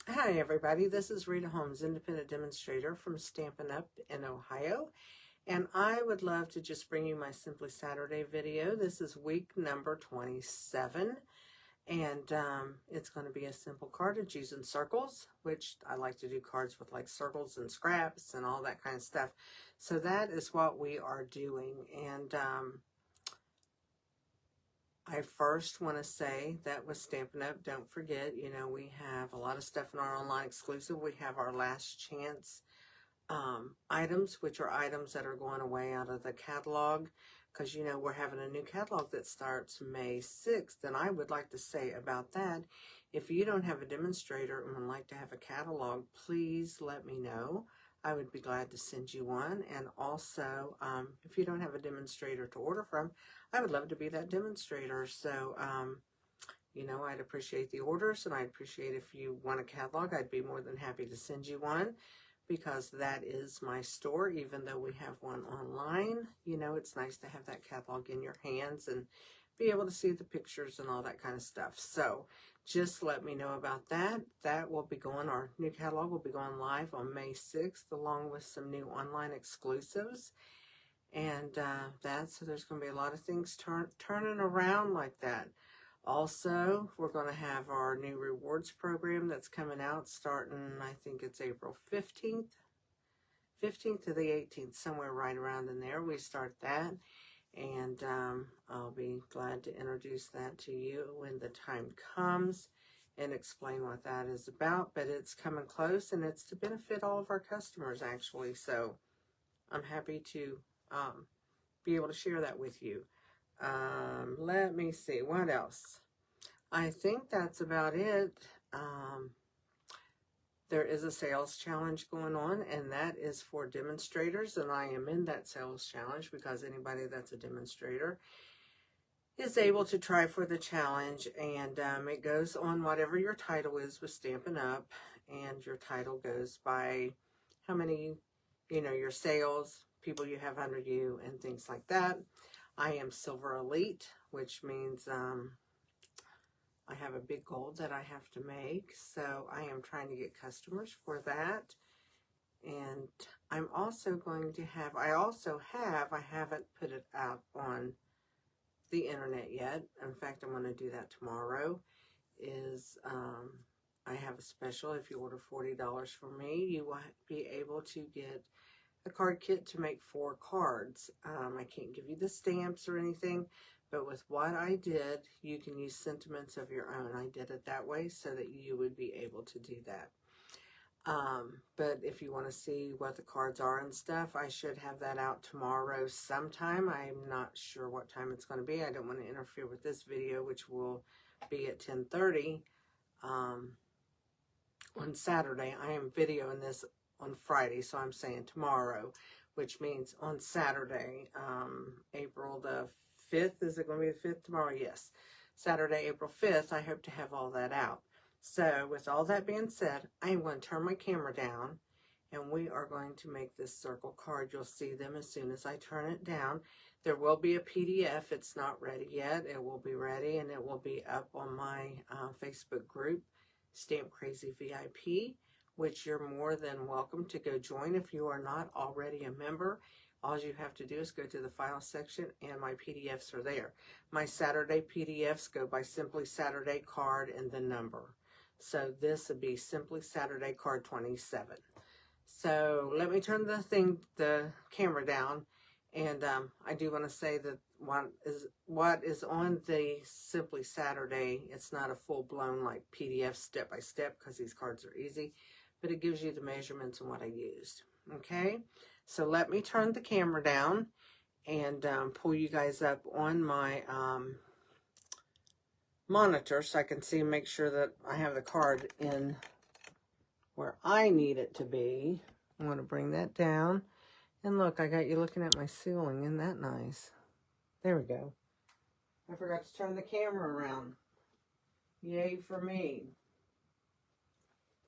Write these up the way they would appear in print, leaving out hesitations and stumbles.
Hi everybody, this is Rita Holmes, independent demonstrator from Stampin' Up in Ohio, and I would love to just bring you my Simply Saturday video. This is week number 27, and it's going to be a simple cardage using circles, which I like to do cards with like circles and scraps and all that kind of stuff. So that is what we are doing, and I first want to say that with Stampin' Up, don't forget, we have a lot of stuff in our online exclusive. We have our last chance items, which are items that are going away out of the catalog, because, we're having a new catalog that starts May 6th. And I would like to say about that, if you don't have a demonstrator and would like to have a catalog, please let me know. I would be glad to send you one. And also, if you don't have a demonstrator to order from, I would love to be that demonstrator. So, I'd appreciate the orders, and I'd appreciate if you want a catalog. I'd be more than happy to send you one, because that is my store. Even though we have one online, it's nice to have that catalog in your hands and be able to see the pictures and all that kind of stuff. So just let me know about that. That will be going, our new catalog will be going live on May 6th, along with some new online exclusives. And so there's going to be a lot of things turning around like that. Also, we're going to have our new rewards program that's coming out starting, I think it's April 15th to the 18th, somewhere right around in there. We start that, and I'll be glad to introduce that to you when the time comes and explain what that is about. But it's coming close, and it's to benefit all of our customers, actually. So I'm happy to be able to share that with you. Let me see, what else? I think that's about it. There is a sales challenge going on, and that is for demonstrators, and I am in that sales challenge because anybody that's a demonstrator is able to try for the challenge. And it goes on whatever your title is with Stampin' Up, and your title goes by how many, your sales, people you have under you, and things like that. I am Silver Elite, which means I have a big goal that I have to make, so I am trying to get customers for that. And I'm also going to have, I haven't put it out on the internet yet. In fact, I'm going to do that tomorrow. I have a special. If you order $40 from me, you will be able to get a card kit to make 4 cards. I can't give you the stamps or anything, but with what I did, you can use sentiments of your own. I did it that way so that you would be able to do that. But if you want to see what the cards are and stuff, I should have that out tomorrow sometime. I'm not sure what time it's going to be. I don't want to interfere with this video, which will be at 10:30 on Saturday. I am videoing this on Friday, so I'm saying tomorrow, which means on Saturday, April the 5th. Is it going to be the 5th tomorrow? Yes. Saturday, April 5th, I hope to have all that out. So with all that being said, I am going to turn my camera down, and we are going to make this circle card. You'll see them as soon as I turn it down. There will be a PDF. It's not ready yet. It will be ready, and it will be up on my Facebook group, Stamp Crazy VIP, which you're more than welcome to go join if you are not already a member. All you have to do is go to the file section, and my PDFs are there. My Saturday PDFs go by Simply Saturday Card and the number. So this would be Simply Saturday Card 27. So let me turn the camera down, and I do want to say that what is on the Simply Saturday, it's not a full-blown like PDF step-by-step, because these cards are easy, but it gives you the measurements and what I used. Okay, so let me turn the camera down and pull you guys up on my monitor so I can see and make sure that I have the card in where I need it to be. I'm going to bring that down. And look, I got you looking at my ceiling. Isn't that nice? There we go. I forgot to turn the camera around. Yay for me.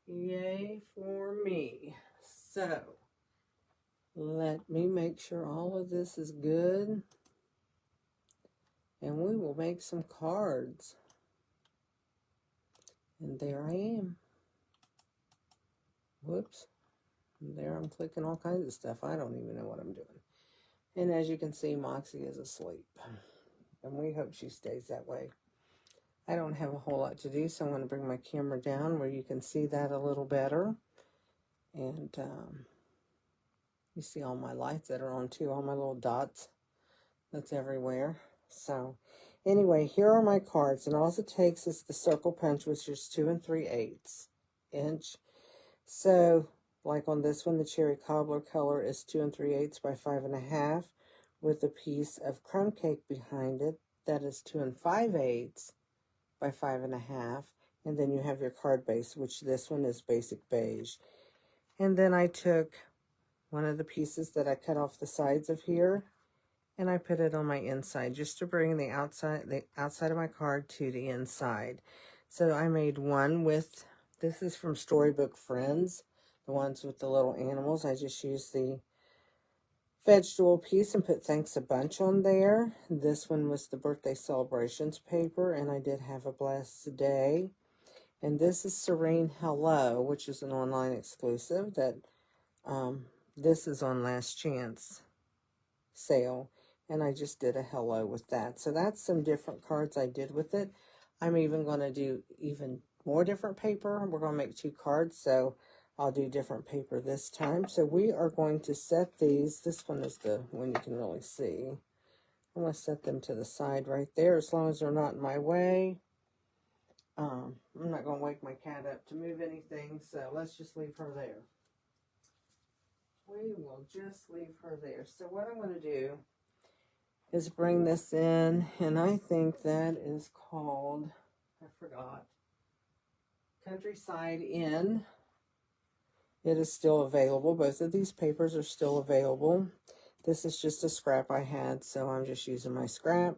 Yay for me. So, let me make sure all of this is good. And we will make some cards. And there I am. Whoops. And there I'm clicking all kinds of stuff. I don't even know what I'm doing. And as you can see, Moxie is asleep. And we hope she stays that way. I don't have a whole lot to do, so I'm going to bring my camera down where you can see that a little better. And you see all my lights that are on too, all my little dots that's everywhere. So anyway, here are my cards, and all it takes is the circle punch, which is 2 3/8 inch. So like on this one, the cherry cobbler color is 2 3/8 by 5.5 with a piece of crumb cake behind it that is 2 5/8 by 5.5. And then you have your card base, which this one is basic beige. And then I took one of the pieces that I cut off the sides of here, and I put it on my inside just to bring the outside of my card to the inside. So I made one with, this is from Storybook Friends, the ones with the little animals. I just used the vegetable piece and put Thanks a Bunch on there. This one was the birthday celebrations paper, and I did have a blessed day. And this is Serene Hello, which is an online exclusive that this is on Last Chance sale. And I just did a hello with that. So that's some different cards I did with it. I'm even going to do even more different paper. We're going to make 2 cards, so I'll do different paper this time. So we are going to set these. This one is the one you can really see. I'm going to set them to the side right there, as long as they're not in my way. I'm not going to wake my cat up to move anything, so let's just leave her there. We will just leave her there. So what I'm going to do is bring this in, and I think that is called, I forgot, Countryside Inn. It is still available. Both of these papers are still available. This is just a scrap I had, so I'm just using my scrap.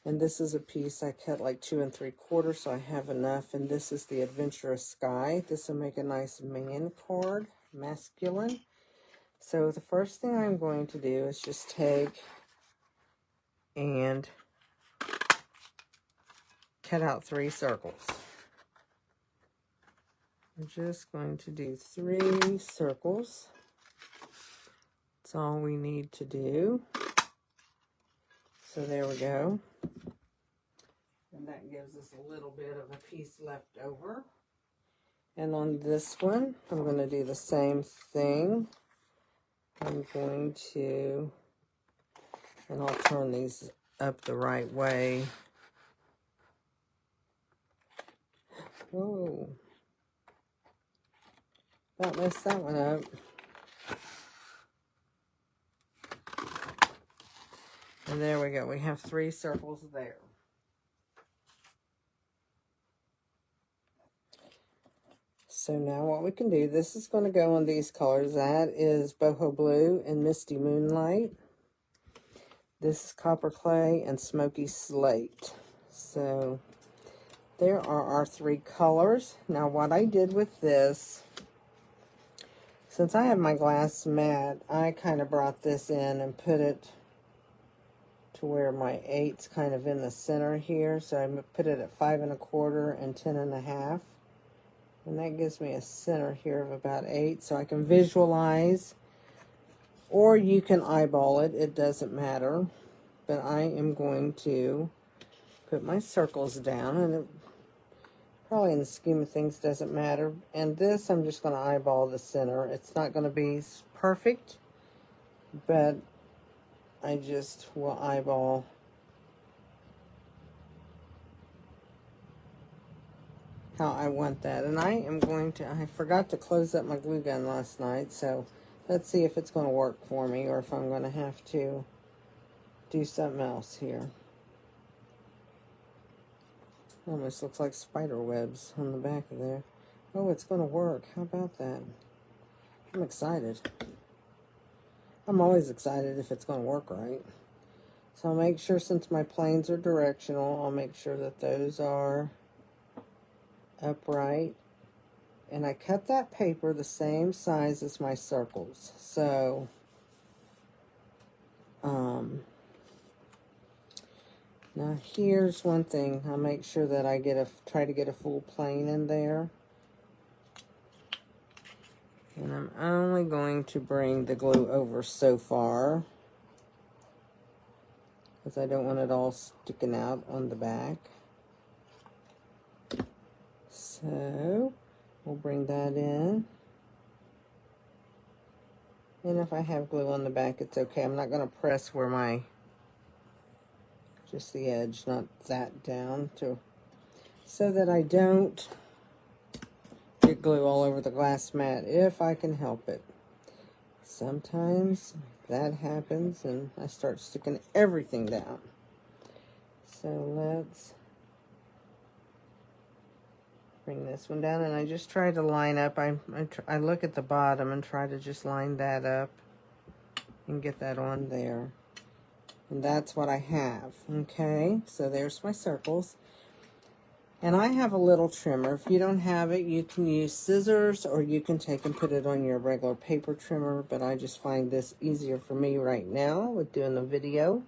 And this is a piece I cut like 2 3/4, so I have enough. And this is the Adventurous Sky. This will make a nice man card, masculine. So the first thing I'm going to do is just take and cut out 3 circles. I'm just going to do 3 circles. That's all we need to do. So there we go. And that gives us a little bit of a piece left over. And on this one, I'm going to do the same thing. I'm going to, and I'll turn these up the right way. Whoa. About messed that one up. And there we go. We have 3 circles there. So now what we can do, this is going to go on these colors. That is Boho Blue and Misty Moonlight. This is Copper Clay and Smoky Slate. So there are our 3 colors. Now what I did with this, since I have my glass mat, I kind of brought this in and put it to where my 8's kind of in the center here. So I put it at 5 1/4 and 10 1/2. And that gives me a center here of about 8. So I can visualize, or you can eyeball it. It doesn't matter. But I am going to put my circles down, and it probably in the scheme of things doesn't matter. And this, I'm just going to eyeball the center. It's not going to be perfect, but I just will eyeball how I want that. And I am going to, I forgot to close up my glue gun last night, so let's see if it's going to work for me, or if I'm going to have to do something else here. Almost looks like spider webs on the back of there. Oh, it's going to work. How about that? I'm excited. I'm always excited if it's going to work right. So I'll make sure, since my planes are directional, I'll make sure that those are upright. And I cut that paper the same size as my circles. So, now here's one thing. I'll make sure that I try to get a full plane in there. And I'm only going to bring the glue over so far, because I don't want it all sticking out on the back. So we'll bring that in. And if I have glue on the back, it's okay. I'm not going to press where my, just the edge, not that down, so that I don't get glue all over the glass mat if I can help it. Sometimes that happens and I start sticking everything down. So let's bring this one down, and I just try to line up. I look at the bottom and try to just line that up and get that on there. And that's what I have. Okay, so there's my circles. And I have a little trimmer. If you don't have it, you can use scissors, or you can take and put it on your regular paper trimmer, but I just find this easier for me right now with doing the video.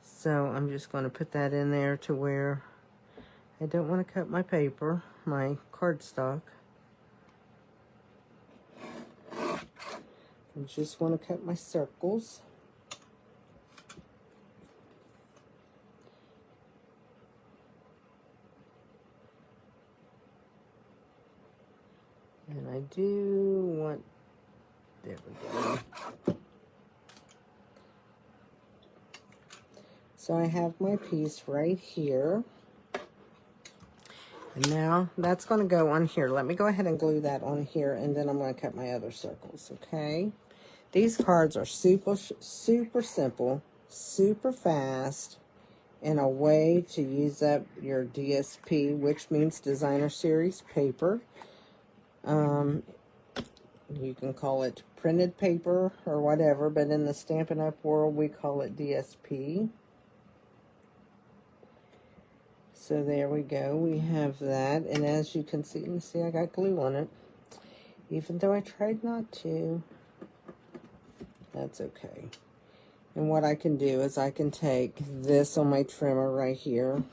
So I'm just going to put that in there to where I don't want to cut my paper, my cardstock. I just want to cut my circles. And I do want, there we go. So I have my piece right here. And now that's going to go on here. Let me go ahead and glue that on here, and then I'm going to cut my other circles, okay? These cards are super simple, super fast, and a way to use up your DSP, which means Designer Series paper. You can call it printed paper or whatever, but in the Stampin' Up! World, we call it DSP. So there we go, we have that, and as you can see, I got glue on it. Even though I tried not to, that's okay. And what I can do is I can take this on my trimmer right here,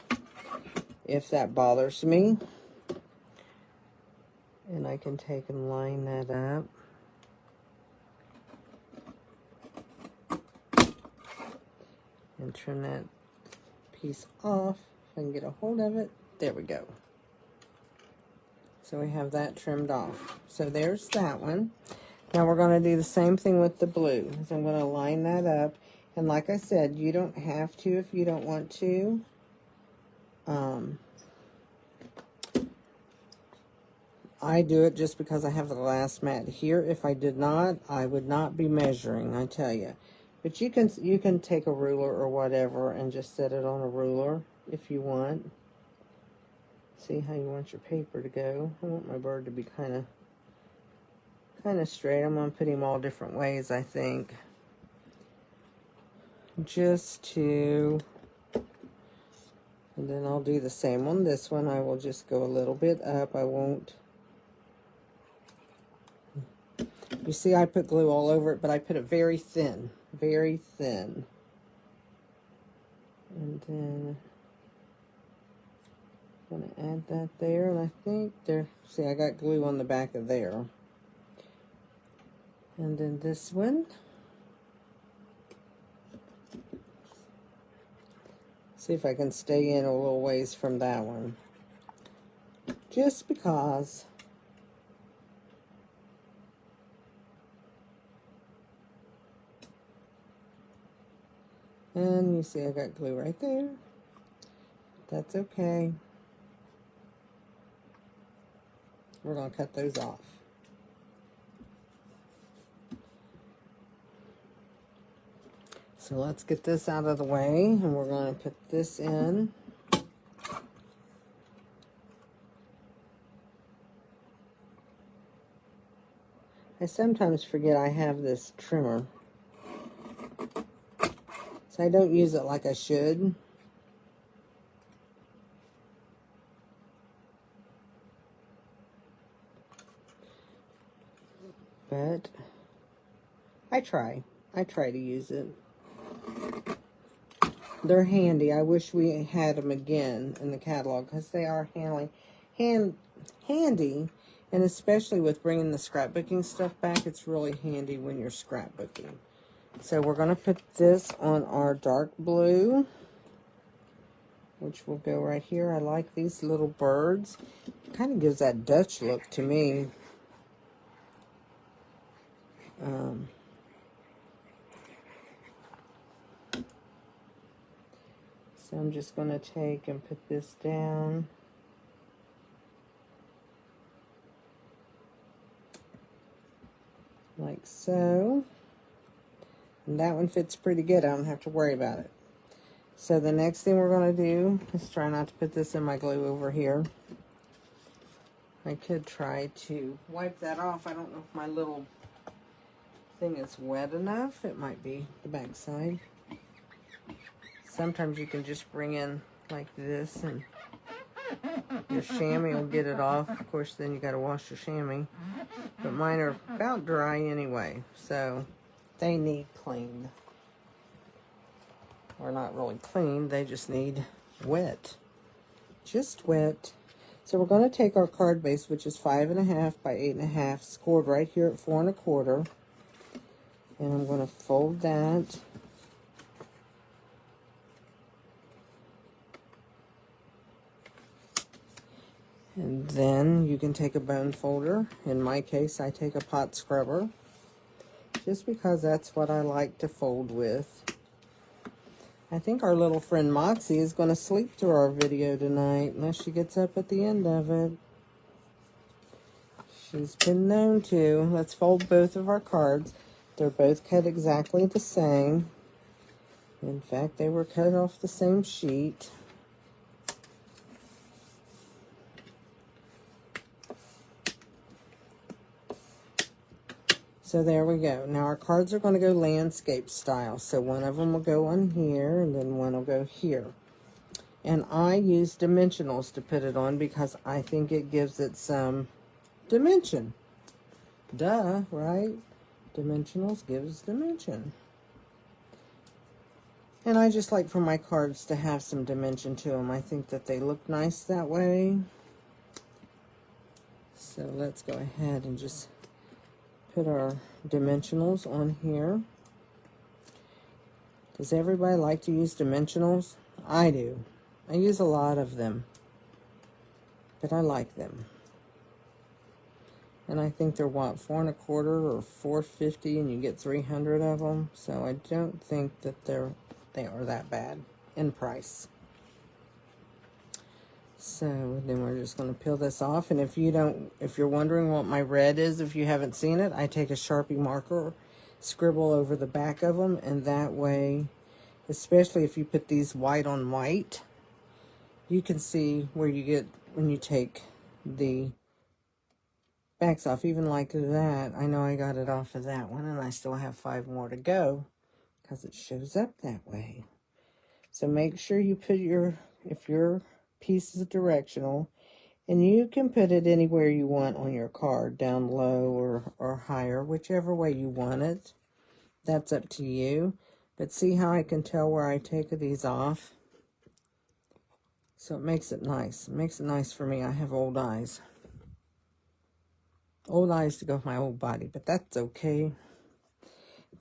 if that bothers me. And I can take and line that up. And trim that piece off. If I can get a hold of it. There we go. So we have that trimmed off. So there's that one. Now we're going to do the same thing with the blue. So I'm going to line that up. And like I said, you don't have to if you don't want to. I do it just because I have the glass mat here. If I did not, I would not be measuring, I tell you. But you can take a ruler or whatever and just set it on a ruler if you want. See how you want your paper to go. I want my bird to be kind of straight. I'm going to put him all different ways, I think. Just to... And then I'll do the same on this one. I will just go a little bit up. I won't... You see, I put glue all over it, but I put it very thin. Very thin. And then I'm going to add that there. And I think there... See, I got glue on the back of there. And then this one. See if I can stay in a little ways from that one. Just because. And you see I got glue right there. That's okay. We're going to cut those off. So let's get this out of the way, and we're going to put this in. I sometimes forget I have this trimmer. So I don't use it like I should. But I try to use it. They're handy. I wish we had them again in the catalog because they are handy. And especially with bringing the scrapbooking stuff back, it's really handy when you're scrapbooking. So we're going to put this on our dark blue, which will go right here. I like these little birds. It kind of gives that Dutch look to me. So I'm just going to take and put this down. Like so. And that one fits pretty good. I don't have to worry about it. So the next thing we're going to do is try not to put this in my glue over here. I could try to wipe that off. I don't know if my little thing is wet enough. It might be the back side. Sometimes you can just bring in like this and your chamois will get it off. Of course, then you got to wash your chamois. But mine are about dry anyway, so they need cleaned. Or not really clean, they just need wet. Just wet. So we're going to take our card base, which is 5.5 by 8.5, scored right here at 4 1/4. And I'm going to fold that. And then you can take a bone folder. In my case, I take a pot scrubber, just because that's what I like to fold with. I think our little friend Moxie is going to sleep through our video tonight, unless she gets up at the end of it. She's been known to. Let's fold both of our cards. They're both cut exactly the same. In fact, they were cut off the same sheet. So there we go. Now our cards are going to go landscape style. So one of them will go on here, and then one will go here. And I use dimensionals to put it on because I think it gives it some dimension. Duh, right? Dimensionals gives dimension. And I just like for my cards to have some dimension to them. I think that they look nice that way. So let's go ahead and just put our dimensionals on here. Does everybody like to use dimensionals? I do. I use a lot of them, but I like them. And I think they're what, 4 1/4 or $4.50, and you get 300 of them. So I don't think that they are that bad in price. So then we're just going to peel this off. And if you're wondering what my red is, if you haven't seen it, I take a Sharpie marker, scribble over the back of them, and that way, especially if you put these white on white, you can see where you get when you take the backs off. Even like that, I know I got it off of that one, and I still have 5 more to go because it shows up that way. So make sure you put if your piece is directional, and you can put it anywhere you want on your card, down low or higher, whichever way you want it. That's up to you. But see how I can tell where I take these off? So it makes it nice. It makes it nice for me. I have old eyes. Old eyes to go with my old body, but that's okay.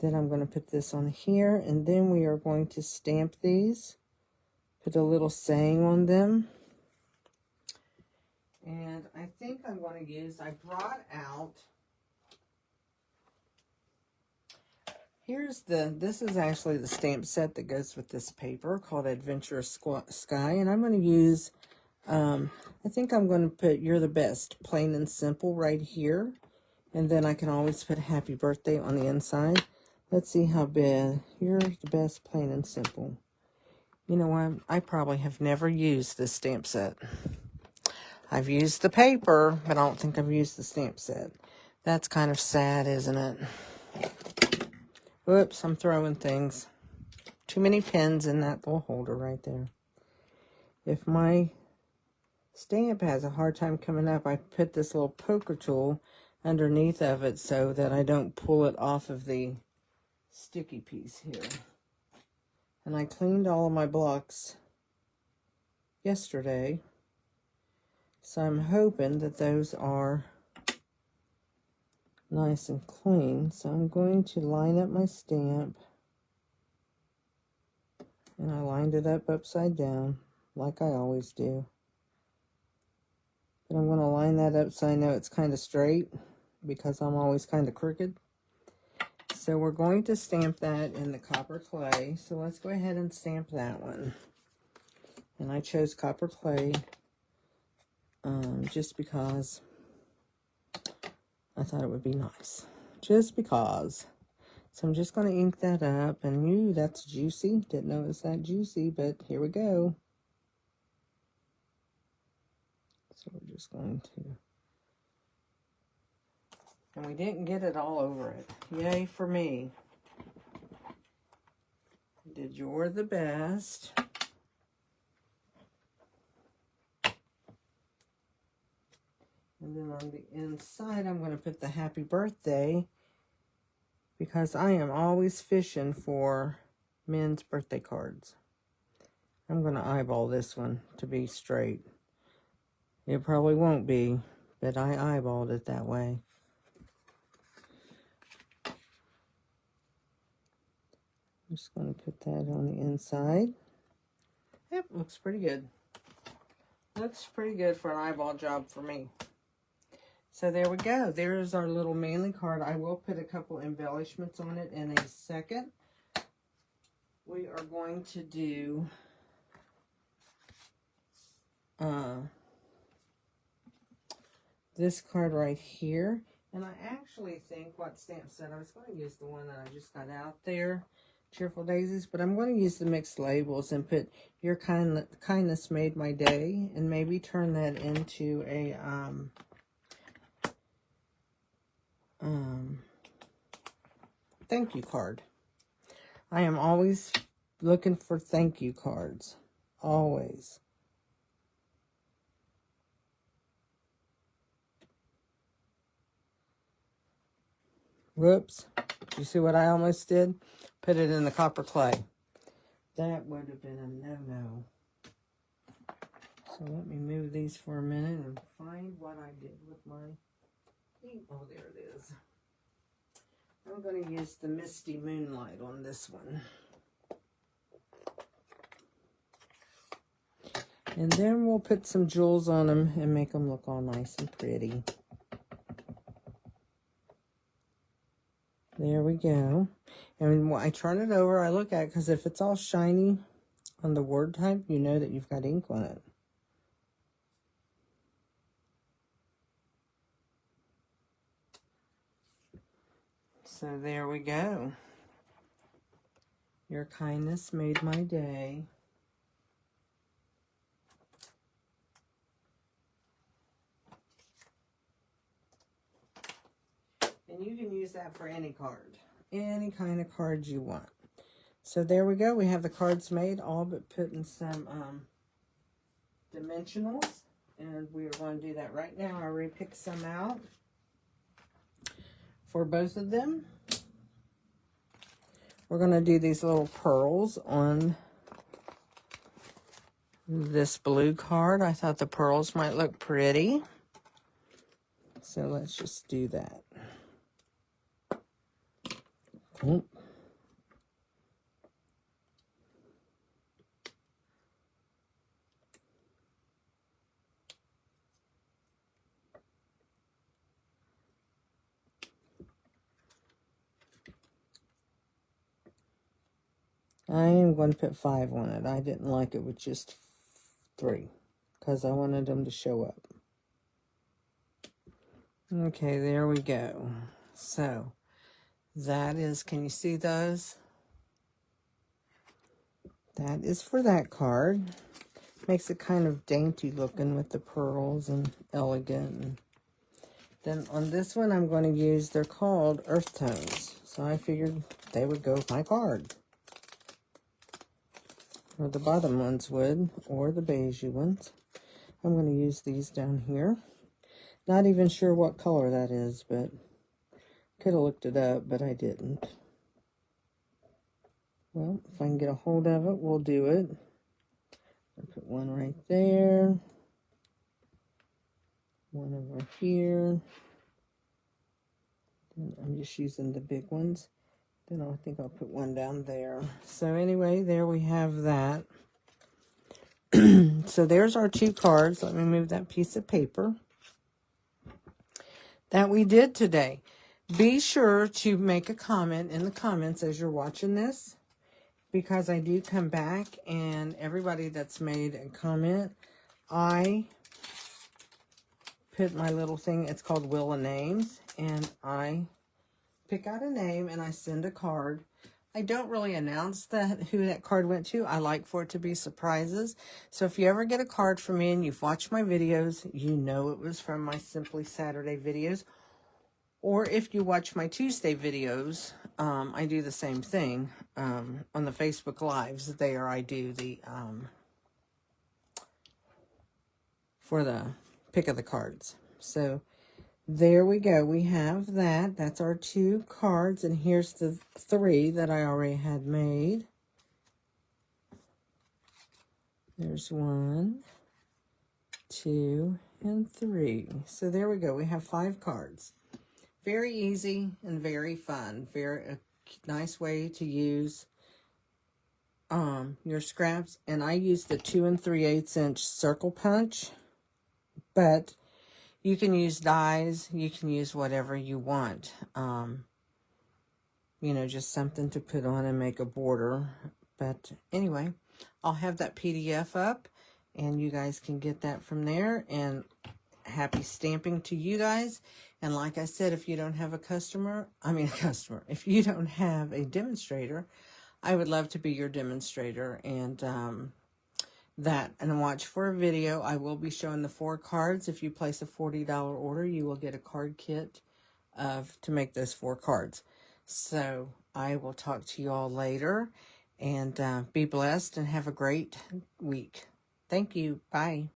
Then I'm going to put this on here, and then we are going to stamp these. Put a little saying on them. And I think I'm going to use, I brought out, this is actually the stamp set that goes with this paper called Adventurous Sky. And I'm going to use, I think I'm going to put You're the Best, plain and simple right here. And then I can always put Happy Birthday on the inside. Let's see how big. You're the best, plain and simple. You know what? I probably have never used this stamp set. I've used the paper, but I don't think I've used the stamp set. That's kind of sad, isn't it? Whoops, I'm throwing things. Too many pens in that little holder right there. If my stamp has a hard time coming up, I put this little poker tool underneath of it so that I don't pull it off of the sticky piece here. And I cleaned all of my blocks yesterday. So I'm hoping that those are nice and clean. So I'm going to line up my stamp. And I lined it up upside down, like I always do. But I'm going to line that up so I know it's kind of straight, because I'm always kind of crooked. So we're going to stamp that in the copper clay. So let's go ahead and stamp that one. And I chose copper clay just because I thought it would be nice. Just because. So I'm just going to ink that up. And ooh, that's juicy. Didn't know it was that juicy, but here we go. So we're just going to... And we didn't get it all over it. Yay for me. Did you're the best. And then on the inside, I'm going to put the happy birthday, because I am always fishing for men's birthday cards. I'm going to eyeball this one to be straight. It probably won't be, but I eyeballed it that way. I'm just going to put that on the inside. Yep, looks pretty good. Looks pretty good for an eyeball job for me. So there we go. There's our little manly card. I will put a couple embellishments on it in a second. We are going to do this card right here. And I actually think what stamp said, I was going to use the one that I just got out there, Cheerful Daisies, but I'm going to use the mixed labels and put your kindness made my day, and maybe turn that into a thank you card. I am always looking for thank you cards. Always. Whoops. You see what I almost did? Put it in the copper clay. That would have been a no-no. So let me move these for a minute and find what I did with my ink. Oh, there it is. I'm going to use the Misty Moonlight on this one. And then we'll put some jewels on them and make them look all nice and pretty. There we go. And when I turn it over, I look at it, because if it's all shiny on the word type, you know that you've got ink on it. So there we go. Your kindness made my day. And you can use that for any card. Any kind of card you want. So there we go. We have the cards made, all but putting some dimensionals. And we are going to do that right now. I already picked some out for both of them. We're going to do these little pearls on this blue card. I thought the pearls might look pretty. So let's just do that. Oh. I am going to put 5 on it. I didn't like it with just 3, because I wanted them to show up. Okay, there we go. So that is, can you see those? That is for that card. Makes it kind of dainty looking with the pearls and elegant. And then on this one, I'm going to use, they're called earth tones. So I figured they would go with my card. Or the bottom ones would, or the beigey ones. I'm going to use these down here. Not even sure what color that is, but could have looked it up, but I didn't. Well, if I can get a hold of it, we'll do it. I'll put one right there. One over here. I'm just using the big ones. Then I think I'll put one down there. So anyway, there we have that. So there's our 2 cards. Let me move that piece of paper that we did today. Be sure to make a comment in the comments as you're watching this, because I do come back, and everybody that's made a comment, I put my little thing, it's called Wheel of Names, and I pick out a name and I send a card. I don't really announce who that card went to. I like for it to be surprises. So if you ever get a card from me and you've watched my videos, you know it was from my Simply Saturday videos. Or if you watch my Tuesday videos, I do the same thing on the Facebook Lives. There I do the for the pick of the cards. So there we go. We have that. That's our 2 cards. And here's the 3 that I already had made. There's 1, 2, and 3. So there we go. We have 5 cards. Very easy and very fun. A nice way to use your scraps. And I use the 2 3/8 inch circle punch. But you can use dies. You can use whatever you want. You know, just something to put on and make a border. But anyway, I'll have that PDF up, and you guys can get that from there. And happy stamping to you guys. And like I said, if you don't have if you don't have a demonstrator, I would love to be your demonstrator. And watch for a video. I will be showing the 4 cards. If you place a $40 order, you will get a card kit to make those 4 cards. So I will talk to you all later, and be blessed and have a great week. Thank you. Bye.